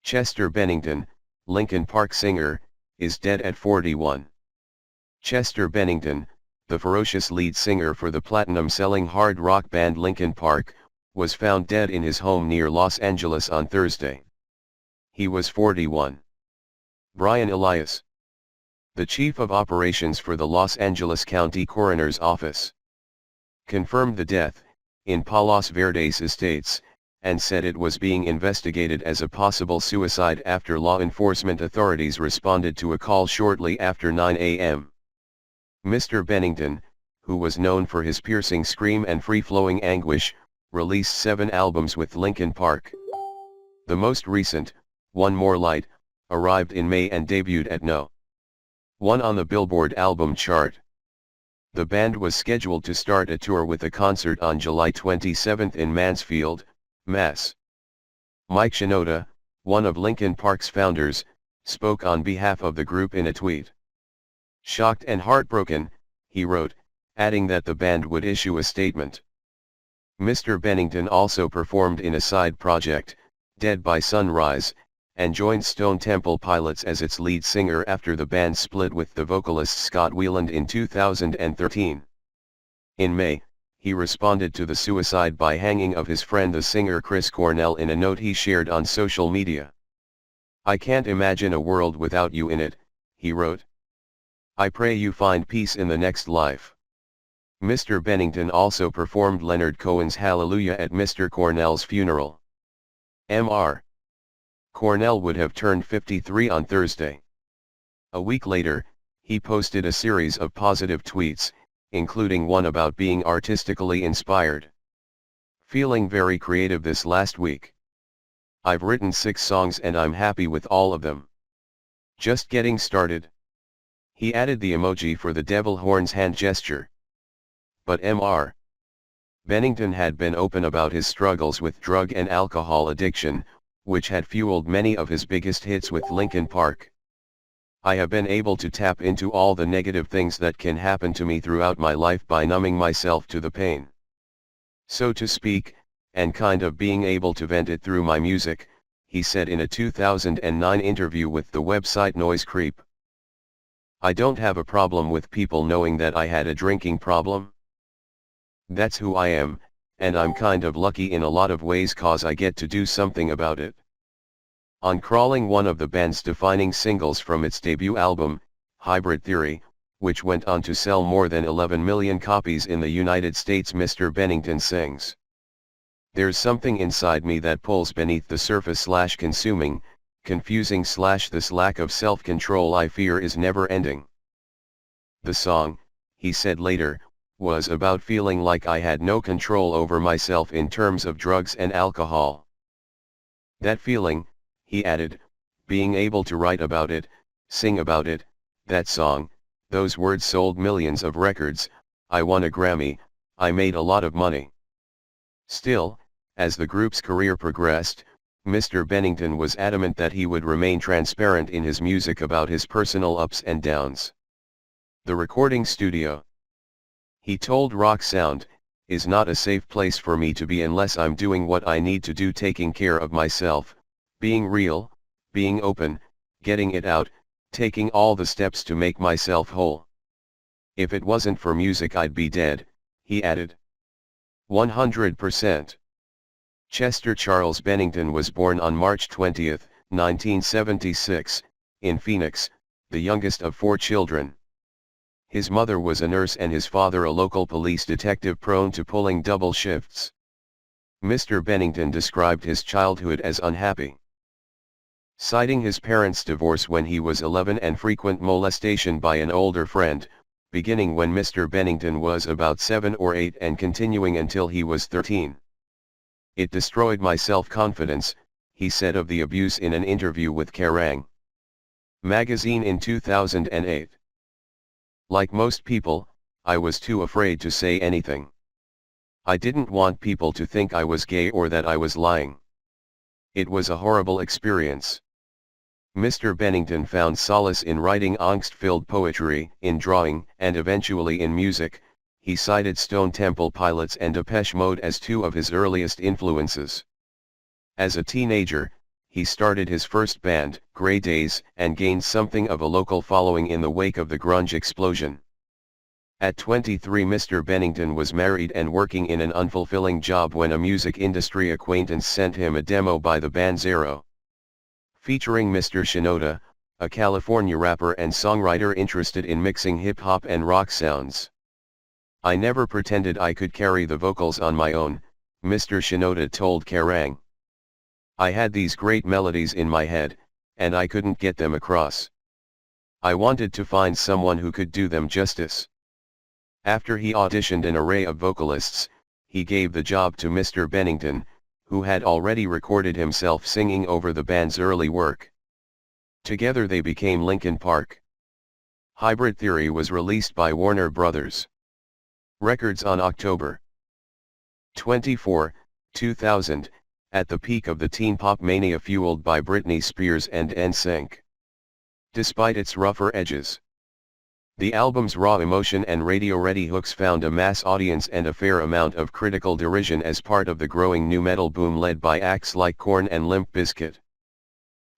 Chester Bennington, Linkin Park singer, is dead at 41. Chester Bennington, the ferocious lead singer for the platinum-selling hard rock band Linkin Park, was found dead in his home near Los Angeles on Thursday. He was 41. Brian Elias, the chief of operations for the Los Angeles County Coroner's Office, confirmed the death, in Palos Verdes Estates, and said it was being investigated as a possible suicide after law enforcement authorities responded to a call shortly after 9 a.m. Mr. Bennington, who was known for his piercing scream and free-flowing anguish, released 7 albums with Linkin Park. The most recent, One More Light, arrived in May and debuted at No. 1 on the Billboard album chart. The band was scheduled to start a tour with a concert on July 27 in Mansfield, Mass. Mike Shinoda, one of Linkin Park's founders, spoke on behalf of the group in a tweet. "Shocked and heartbroken," he wrote, adding that the band would issue a statement. Mr. Bennington also performed in a side project, Dead by Sunrise, and joined Stone Temple Pilots as its lead singer after the band split with the vocalist Scott Weiland in 2013. In May, he responded to the suicide by hanging of his friend the singer Chris Cornell in a note he shared on social media. "I can't imagine a world without you in it," he wrote. "I pray you find peace in the next life." Mr. Bennington also performed Leonard Cohen's Hallelujah at Mr. Cornell's funeral. Mr. Cornell would have turned 53 on Thursday. A week later, he posted a series of positive tweets, including one about being artistically inspired. "Feeling very creative this last week. I've written 6 songs and I'm happy with all of them. Just getting started." He added the emoji for the devil horns hand gesture. But Mr. Bennington had been open about his struggles with drug and alcohol addiction, which had fueled many of his biggest hits with Linkin Park. "I have been able to tap into all the negative things that can happen to me throughout my life by numbing myself to the pain, so to speak, and kind of being able to vent it through my music," he said in a 2009 interview with the website Noise Creep. "I don't have a problem with people knowing that I had a drinking problem. That's who I am, and I'm kind of lucky in a lot of ways 'cause I get to do something about it." On Crawling, one of the band's defining singles from its debut album, Hybrid Theory, which went on to sell more than 11 million copies in the United States, Mr. Bennington sings, "There's something inside me that pulls beneath the surface / consuming, confusing / this lack of self-control I fear is never ending." The song, he said later, was about feeling like I had no control over myself in terms of drugs and alcohol. "That feeling," he added, "being able to write about it, sing about it, that song, those words sold millions of records, I won a Grammy, I made a lot of money." Still, as the group's career progressed, Mr. Bennington was adamant that he would remain transparent in his music about his personal ups and downs. The recording studio, he told Rock Sound, "is not a safe place for me to be unless I'm doing what I need to do, taking care of myself, being real, being open, getting it out, taking all the steps to make myself whole. If it wasn't for music I'd be dead," he added. 100%. Chester Charles Bennington was born on March 20, 1976, in Phoenix, the youngest of 4 children. His mother was a nurse and his father a local police detective prone to pulling double shifts. Mr. Bennington described his childhood as unhappy, citing his parents' divorce when he was 11 and frequent molestation by an older friend, beginning when Mr. Bennington was about 7 or 8 and continuing until he was 13. "It destroyed my self-confidence," he said of the abuse in an interview with Kerrang! Magazine in 2008. "Like most people, I was too afraid to say anything. I didn't want people to think I was gay or that I was lying. It was a horrible experience." Mr. Bennington found solace in writing angst-filled poetry, in drawing, and eventually in music. He cited Stone Temple Pilots and Depeche Mode as 2 of his earliest influences. As a teenager, he started his first band, Grey Days, and gained something of a local following in the wake of the grunge explosion. At 23, Mr. Bennington was married and working in an unfulfilling job when a music industry acquaintance sent him a demo by the band Zero, featuring Mr. Shinoda, a California rapper and songwriter interested in mixing hip-hop and rock sounds. "I never pretended I could carry the vocals on my own," Mr. Shinoda told Kerrang. "I had these great melodies in my head, and I couldn't get them across. I wanted to find someone who could do them justice." After he auditioned an array of vocalists, he gave the job to Mr. Bennington, who had already recorded himself singing over the band's early work. Together they became Linkin Park. Hybrid Theory was released by Warner Bros. Records on October 24, 2000, at the peak of the teen pop mania fueled by Britney Spears and NSYNC. Despite its rougher edges, the album's raw emotion and radio-ready hooks found a mass audience and a fair amount of critical derision as part of the growing nu metal boom led by acts like Korn and Limp Bizkit.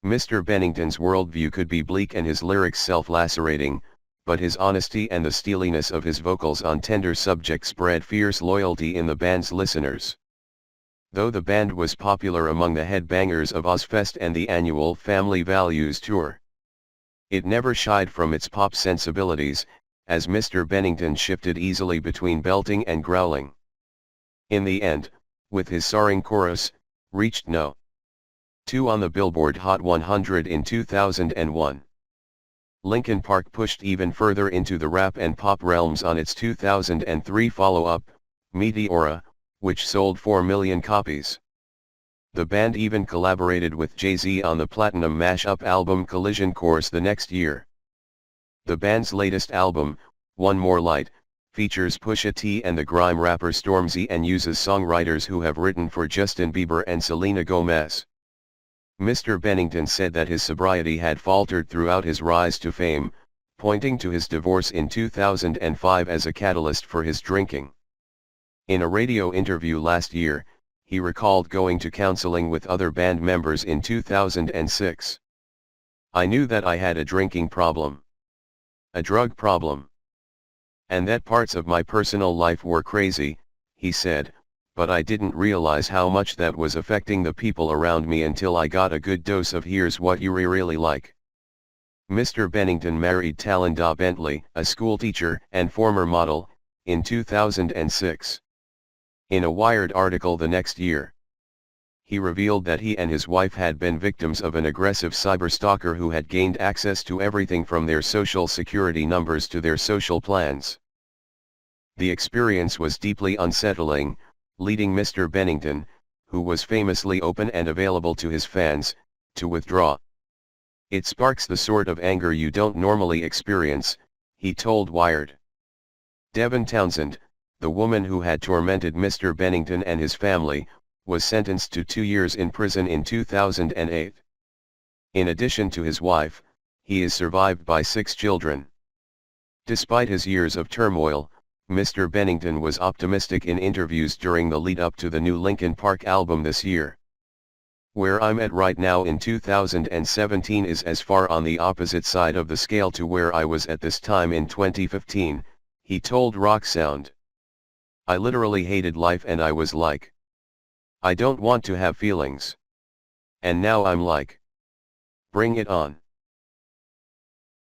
Mr. Bennington's worldview could be bleak and his lyrics self-lacerating, but his honesty and the steeliness of his vocals on tender subjects bred fierce loyalty in the band's listeners. Though the band was popular among the headbangers of Ozfest and the annual Family Values tour, it never shied from its pop sensibilities, as Mr. Bennington shifted easily between belting and growling. In the end, with his soaring chorus, reached No. 2 on the Billboard Hot 100 in 2001. Linkin Park pushed even further into the rap and pop realms on its 2003 follow-up, Meteora, which sold 4 million copies. The band even collaborated with Jay-Z on the platinum mashup album Collision Course the next year. The band's latest album, One More Light, features Pusha T and the grime rapper Stormzy and uses songwriters who have written for Justin Bieber and Selena Gomez. Mr. Bennington said that his sobriety had faltered throughout his rise to fame, pointing to his divorce in 2005 as a catalyst for his drinking. In a radio interview last year, he recalled going to counseling with other band members in 2006. "I knew that I had a drinking problem, a drug problem, and that parts of my personal life were crazy," he said, "but I didn't realize how much that was affecting the people around me until I got a good dose of Here's What You Really Like." Mr. Bennington married Talinda Bentley, a schoolteacher and former model, in 2006. In a Wired article the next year, he revealed that he and his wife had been victims of an aggressive cyberstalker who had gained access to everything from their social security numbers to their social plans. The experience was deeply unsettling, leading Mr. Bennington, who was famously open and available to his fans, to withdraw. "It sparks the sort of anger you don't normally experience," he told Wired. Devon Townsend, the woman who had tormented Mr. Bennington and his family, was sentenced to 2 years in prison in 2008. In addition to his wife, he is survived by 6 children. Despite his years of turmoil, Mr. Bennington was optimistic in interviews during the lead-up to the new Linkin Park album this year. "Where I'm at right now in 2017 is as far on the opposite side of the scale to where I was at this time in 2015, he told Rock Sound. "I literally hated life and I was like, I don't want to have feelings. And now I'm like, bring it on."